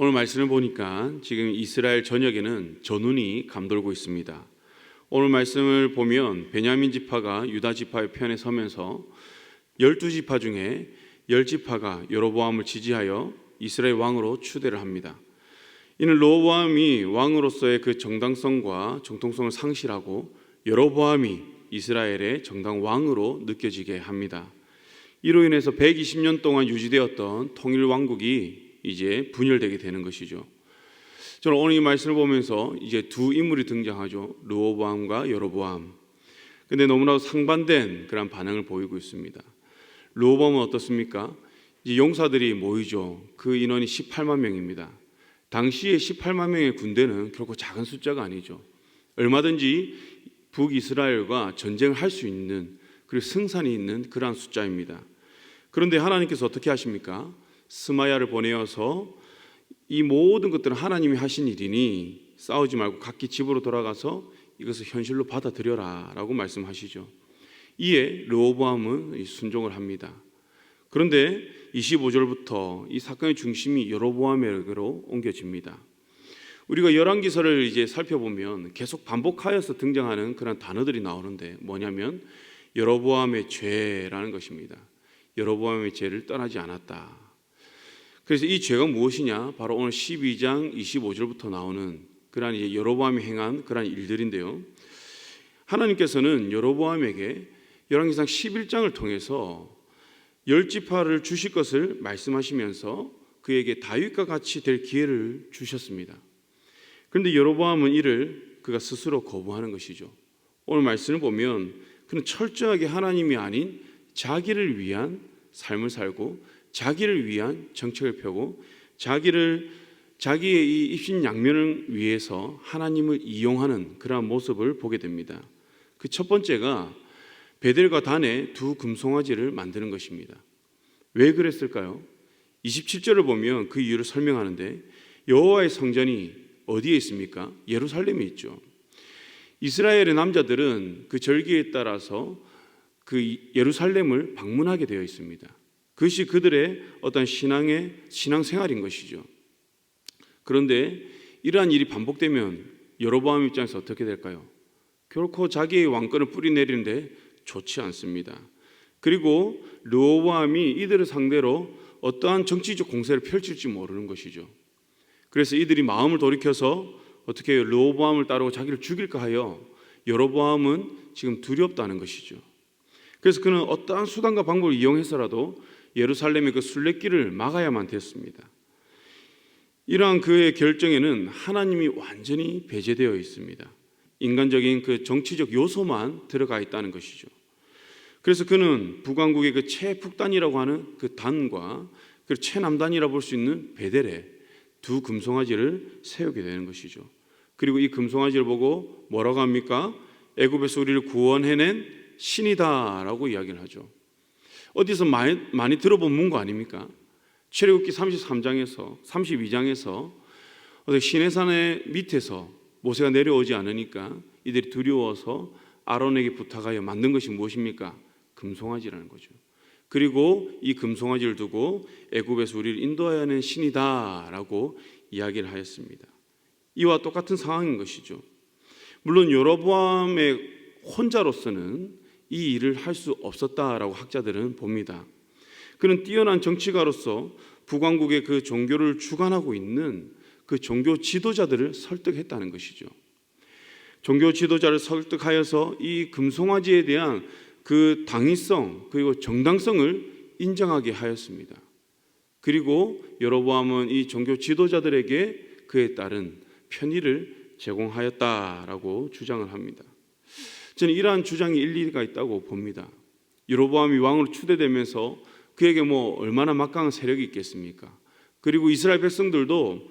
오늘 말씀을 보니까 지금 이스라엘 전역에는 전운이 감돌고 있습니다. 오늘 말씀을 보면 베냐민 지파가 유다 지파의 편에 서면서 12지파 중에 10지파가 여로보암을 지지하여 이스라엘 왕으로 추대를 합니다. 이는 로보암이 왕으로서의 그 정당성과 정통성을 상실하고 여로보암이 이스라엘의 정당 왕으로 느껴지게 합니다. 이로 인해서 120년 동안 유지되었던 통일 왕국이 이제 분열되게 되는 것이죠. 저는 오늘 이 말씀을 보면서 이제 두 인물이 등장하죠. 르호보암과 여로보암. 근데 너무나도 상반된 그런 반응을 보이고 있습니다. 르호보암은 어떻습니까? 이제 용사들이 모이죠. 그 인원이 18만 명입니다. 당시에 18만 명의 군대는 결코 작은 숫자가 아니죠. 얼마든지 북이스라엘과 전쟁을 할 수 있는, 그리고 승산이 있는 그러한 숫자입니다. 그런데 하나님께서 어떻게 하십니까? 스마야를 보내어서 이 모든 것들은 하나님이 하신 일이니 싸우지 말고 각기 집으로 돌아가서 이것을 현실로 받아들여라 라고 말씀하시죠. 이에 르호보암은 순종을 합니다. 그런데 25절부터 이 사건의 중심이 여로보암에게로 옮겨집니다. 우리가 열왕기서를 이제 살펴보면 계속 반복하여서 등장하는 그런 단어들이 나오는데 뭐냐면 여로보암의 죄라는 것입니다. 여로보암의 죄를 떠나지 않았다. 그래서 이 죄가 무엇이냐? 바로 오늘 12장 25절부터 나오는 그러한 이제 여로보암이 행한 그러한 일들인데요. 하나님께서는 여로보암에게 열왕기상 11장을 통해서 10지파를 주실 것을 말씀하시면서 그에게 다윗과 같이 될 기회를 주셨습니다. 그런데 여로보암은 이를 그가 스스로 거부하는 것이죠. 오늘 말씀을 보면 그는 철저하게 하나님이 아닌 자기를 위한 삶을 살고 자기를 위한 정책을 펴고 자기의 이 입신양면을 위해서 하나님을 이용하는 그러한 모습을 보게 됩니다. 그 첫 번째가 베델과 단에 두 금송아지를 만드는 것입니다. 왜 그랬을까요? 27절을 보면 그 이유를 설명하는데 여호와의 성전이 어디에 있습니까? 예루살렘에 있죠. 이스라엘의 남자들은 그 절기에 따라서 그 예루살렘을 방문하게 되어 있습니다. 그것이 그들의 어떤 신앙생활인 것이죠. 그런데 이러한 일이 반복되면 여로보암 입장에서 어떻게 될까요? 결코 자기의 왕권을 뿌리내리는데 좋지 않습니다. 그리고 르호보암이 이들을 상대로 어떠한 정치적 공세를 펼칠지 모르는 것이죠. 그래서 이들이 마음을 돌이켜서 어떻게 해요? 르호보암을 따르고 자기를 죽일까 하여 여로보암은 지금 두렵다는 것이죠. 그래서 그는 어떠한 수단과 방법을 이용해서라도 예루살렘의 그 순례길을 막아야만 됐습니다. 이러한 그의 결정에는 하나님이 완전히 배제되어 있습니다. 인간적인 그 정치적 요소만 들어가 있다는 것이죠. 그래서 그는 북왕국의 그 최북단이라고 하는 그 단과 그 최남단이라 볼 수 있는 베델에 두 금송아지를 세우게 되는 것이죠. 그리고 이 금송아지를 보고 뭐라고 합니까? 애굽에서 우리를 구원해낸 신이다라고 이야기를 하죠. 어디서 많이 들어본 문구 아닙니까? 출애굽기 33장에서 32장에서 시내산의 밑에서 모세가 내려오지 않으니까 이들이 두려워서 아론에게 부탁하여 만든 것이 무엇입니까? 금송아지라는 거죠. 그리고 이 금송아지를 두고 애굽에서 우리를 인도하여 낸 신이다라고 이야기를 하였습니다. 이와 똑같은 상황인 것이죠. 물론 여로보암의 혼자로서는 이 일을 할 수 없었다라고 학자들은 봅니다. 그는 뛰어난 정치가로서 북왕국의 그 종교를 주관하고 있는 그 종교 지도자들을 설득했다는 것이죠. 종교 지도자를 설득하여서 이 금송아지에 대한 그 당위성 그리고 정당성을 인정하게 하였습니다. 그리고 여로보암은 이 종교 지도자들에게 그에 따른 편의를 제공하였다라고 주장을 합니다. 저는 이러한 주장이 일리가 있다고 봅니다. 여로보암이 왕으로 추대되면서 그에게 얼마나 막강한 세력이 있겠습니까? 그리고 이스라엘 백성들도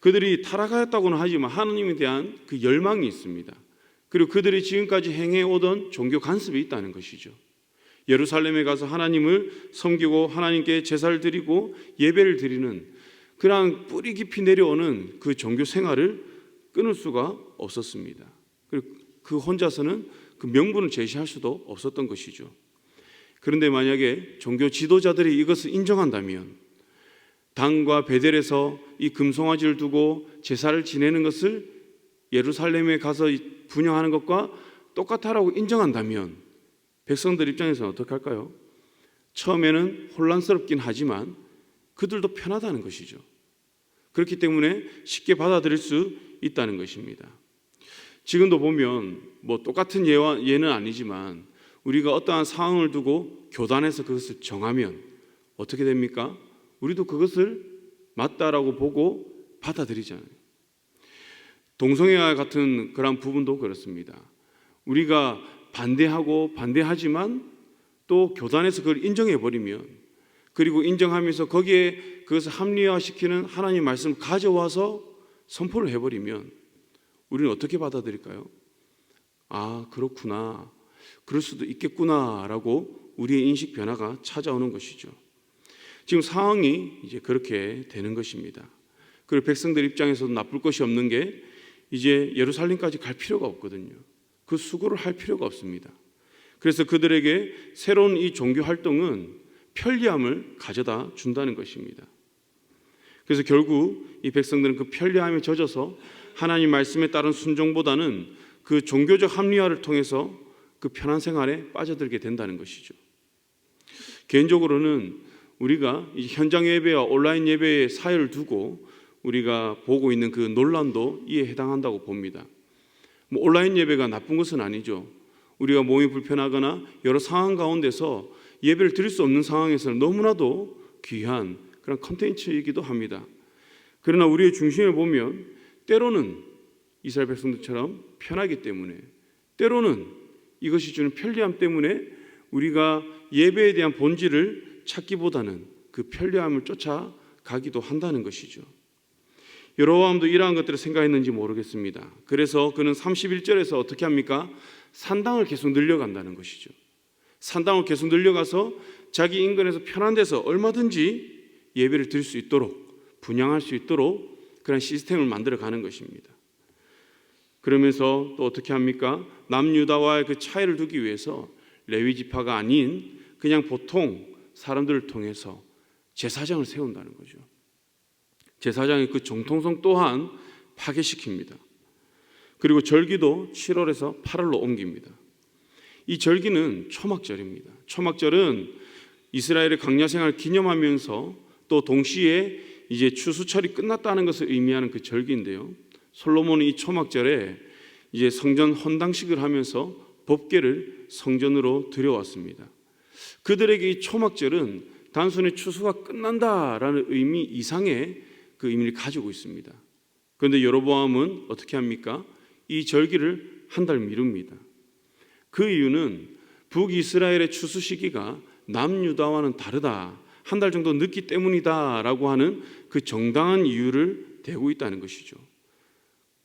그들이 타락하였다고는 하지만 하나님에 대한 그 열망이 있습니다. 그리고 그들이 지금까지 행해오던 종교 간섭이 있다는 것이죠. 예루살렘에 가서 하나님을 섬기고 하나님께 제사를 드리고 예배를 드리는 그러한 뿌리 깊이 내려오는 그 종교 생활을 끊을 수가 없었습니다. 그리고 그 혼자서는 그 명분을 제시할 수도 없었던 것이죠. 그런데 만약에 종교 지도자들이 이것을 인정한다면 단과 베델에서 이 금송아지를 두고 제사를 지내는 것을 예루살렘에 가서 분향하는 것과 똑같다라고 인정한다면 백성들 입장에서는 어떻게 할까요? 처음에는 혼란스럽긴 하지만 그들도 편하다는 것이죠. 그렇기 때문에 쉽게 받아들일 수 있다는 것입니다. 지금도 보면 똑같은 예는 아니지만 우리가 어떠한 상황을 두고 교단에서 그것을 정하면 어떻게 됩니까? 우리도 그것을 맞다라고 보고 받아들이잖아요. 동성애와 같은 그런 부분도 그렇습니다. 우리가 반대하지만 또 교단에서 그걸 인정해버리면, 그리고 인정하면서 거기에 그것을 합리화시키는 하나님의 말씀을 가져와서 선포를 해버리면 우리는 어떻게 받아들일까요? 아, 그렇구나, 그럴 수도 있겠구나라고 우리의 인식 변화가 찾아오는 것이죠. 지금 상황이 이제 그렇게 되는 것입니다. 그리고 백성들 입장에서도 나쁠 것이 없는 게 이제 예루살렘까지 갈 필요가 없거든요. 그 수고를 할 필요가 없습니다. 그래서 그들에게 새로운 이 종교 활동은 편리함을 가져다 준다는 것입니다. 그래서 결국 이 백성들은 그 편리함에 젖어서 하나님 말씀에 따른 순종보다는 그 종교적 합리화를 통해서 그 편한 생활에 빠져들게 된다는 것이죠. 개인적으로는 우리가 이 현장 예배와 온라인 예배의 사이를 두고 우리가 보고 있는 그 논란도 이에 해당한다고 봅니다. 온라인 예배가 나쁜 것은 아니죠. 우리가 몸이 불편하거나 여러 상황 가운데서 예배를 드릴 수 없는 상황에서는 너무나도 귀한 그런 콘텐츠이기도 합니다. 그러나 우리의 중심에 보면 때로는 이스라엘 백성들처럼 편하기 때문에, 때로는 이것이 주는 편리함 때문에 우리가 예배에 대한 본질을 찾기보다는 그 편리함을 쫓아가기도 한다는 것이죠. 여로보암도 이러한 것들을 생각했는지 모르겠습니다. 그래서 그는 31절에서 어떻게 합니까? 산당을 계속 늘려간다는 것이죠. 산당을 계속 늘려가서 자기 인근에서 편한 데서 얼마든지 예배를 드릴 수 있도록, 분향할 수 있도록 그런 시스템을 만들어가는 것입니다. 그러면서 또 어떻게 합니까? 남유다와의 그 차이를 두기 위해서 레위 지파가 아닌 그냥 보통 사람들을 통해서 제사장을 세운다는 거죠. 제사장의 그 정통성 또한 파괴시킵니다. 그리고 절기도 7월에서 8월로 옮깁니다. 이 절기는 초막절입니다. 초막절은 이스라엘의 광야 생활을 기념하면서 또 동시에 이제 추수철이 끝났다는 것을 의미하는 그 절기인데요. 솔로몬은 이 초막절에 이제 성전 헌당식을 하면서 법궤를 성전으로 들여왔습니다. 그들에게 이 초막절은 단순히 추수가 끝난다라는 의미 이상의 그 의미를 가지고 있습니다. 그런데 여로보암은 어떻게 합니까? 이 절기를 한 달 미룹니다. 그 이유는 북이스라엘의 추수 시기가 남유다와는 다르다, 한 달 정도 늦기 때문이다라고 하는 그 정당한 이유를 대고 있다는 것이죠.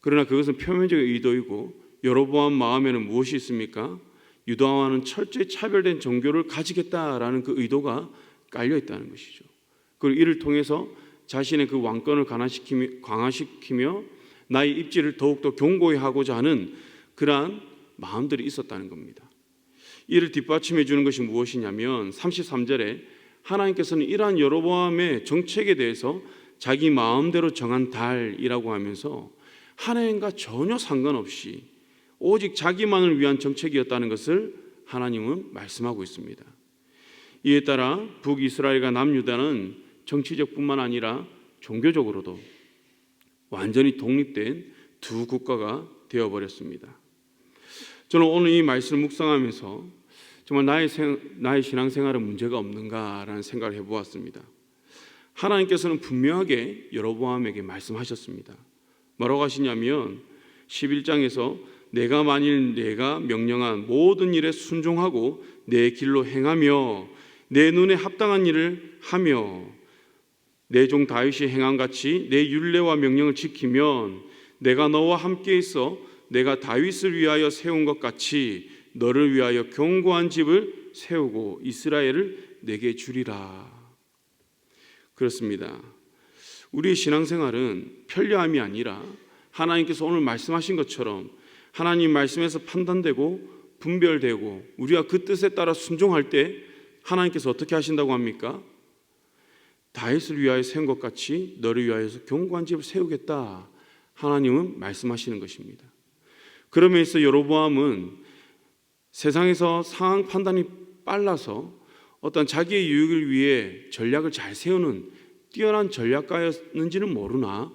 그러나 그것은 표면적인 의도이고 여로보암 마음에는 무엇이 있습니까? 유다와는 철저히 차별된 종교를 가지겠다라는 그 의도가 깔려 있다는 것이죠. 그리고 이를 통해서 자신의 그 왕권을 강화시키며 나의 입지를 더욱더 견고히 하고자 하는 그러한 마음들이 있었다는 겁니다. 이를 뒷받침해 주는 것이 무엇이냐면 33절에 하나님께서는 이러한 여로보암의 정책에 대해서 자기 마음대로 정한 달이라고 하면서 하나님과 전혀 상관없이 오직 자기만을 위한 정책이었다는 것을 하나님은 말씀하고 있습니다. 이에 따라 북이스라엘과 남유다는 정치적뿐만 아니라 종교적으로도 완전히 독립된 두 국가가 되어버렸습니다. 저는 오늘 이 말씀을 묵상하면서 정말 나의 신앙생활에 문제가 없는가라는 생각을 해보았습니다. 하나님께서는 분명하게 여로보암에게 말씀하셨습니다. 뭐라고 하시냐면 11장에서 내가 만일 내가 명령한 모든 일에 순종하고 내 길로 행하며 내 눈에 합당한 일을 하며 내 종 다윗이 행함같이 내 율례와 명령을 지키면 내가 너와 함께 있어 내가 다윗을 위하여 세운 것 같이 너를 위하여 견고한 집을 세우고 이스라엘을 내게 주리라. 그렇습니다. 우리의 신앙생활은 편리함이 아니라 하나님께서 오늘 말씀하신 것처럼 하나님 말씀에서 판단되고 분별되고 우리가 그 뜻에 따라 순종할 때 하나님께서 어떻게 하신다고 합니까? 다윗을 위하여 세운 것 같이 너를 위하여서 견고한 집을 세우겠다. 하나님은 말씀하시는 것입니다. 그러면서 여로보암은 세상에서 상황 판단이 빨라서 어떤 자기의 유익을 위해 전략을 잘 세우는 뛰어난 전략가였는지는 모르나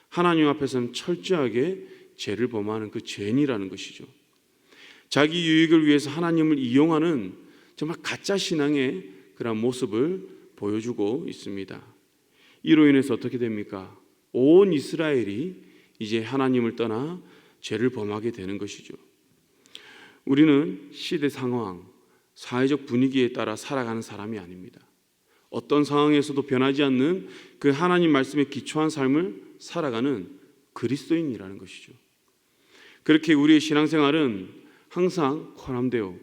하나님 앞에서는 철저하게 죄를 범하는 그 죄인이라는 것이죠. 자기 유익을 위해서 하나님을 이용하는 정말 가짜 신앙의 그런 모습을 보여주고 있습니다. 이로 인해서 어떻게 됩니까? 온 이스라엘이 이제 하나님을 떠나 죄를 범하게 되는 것이죠. 우리는 시대 상황, 사회적 분위기에 따라 살아가는 사람이 아닙니다. 어떤 상황에서도 변하지 않는 그 하나님 말씀에 기초한 삶을 살아가는 그리스도인이라는 것이죠. 그렇게 우리의 신앙생활은 항상 코람되어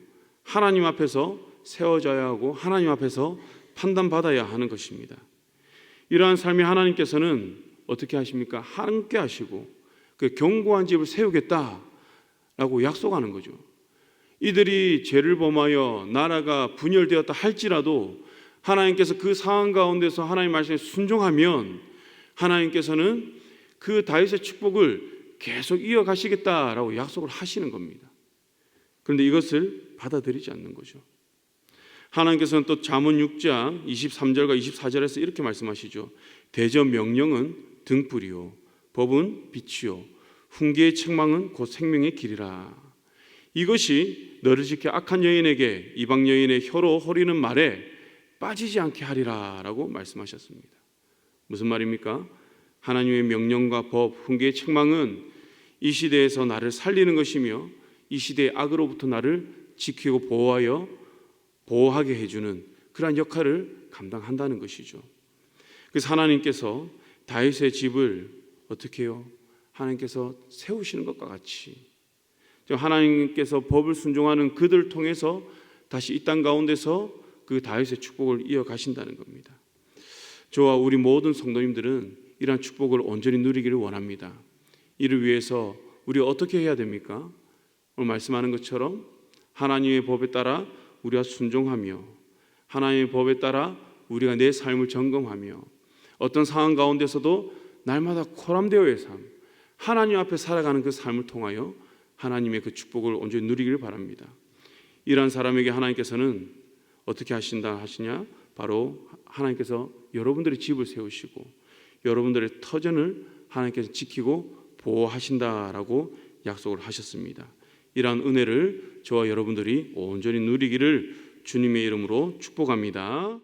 하나님 앞에서 세워져야 하고 하나님 앞에서 판단받아야 하는 것입니다. 이러한 삶이 하나님께서는 어떻게 하십니까? 함께 하시고 그 견고한 집을 세우겠다라고 약속하는 거죠. 이들이 죄를 범하여 나라가 분열되었다 할지라도 하나님께서 그 상황 가운데서 하나님 말씀에 순종하면 하나님께서는 그 다윗의 축복을 계속 이어가시겠다라고 약속을 하시는 겁니다. 그런데 이것을 받아들이지 않는 거죠. 하나님께서는 또 잠언 6장 23절과 24절에서 이렇게 말씀하시죠. 대저 명령은 등불이요 법은 빛이요 훈계의 책망은 곧 생명의 길이라. 이것이 너를 지켜 악한 여인에게 이방 여인의 혀로 호리는 말에 빠지지 않게 하리라 라고 말씀하셨습니다. 무슨 말입니까? 하나님의 명령과 법, 훈계의 책망은 이 시대에서 나를 살리는 것이며 이 시대의 악으로부터 나를 지키고 보호하게 해주는 그러한 역할을 감당한다는 것이죠. 그래서 하나님께서 다윗의 집을 어떻게 해요? 하나님께서 세우시는 것과 같이 하나님께서 법을 순종하는 그들을 통해서 다시 이 땅 가운데서 그 다윗의 축복을 이어가신다는 겁니다. 저와 우리 모든 성도님들은 이러한 축복을 온전히 누리기를 원합니다. 이를 위해서 우리가 어떻게 해야 됩니까? 오늘 말씀하는 것처럼 하나님의 법에 따라 우리가 순종하며 하나님의 법에 따라 우리가 내 삶을 점검하며 어떤 상황 가운데서도 날마다 코람되어의 삶, 하나님 앞에 살아가는 그 삶을 통하여 하나님의 그 축복을 온전히 누리기를 바랍니다. 이러한 사람에게 하나님께서는 어떻게 하시냐? 바로 하나님께서 여러분들의 집을 세우시고 여러분들의 터전을 하나님께서 지키고 보호하신다라고 약속을 하셨습니다. 이러한 은혜를 저와 여러분들이 온전히 누리기를 주님의 이름으로 축복합니다.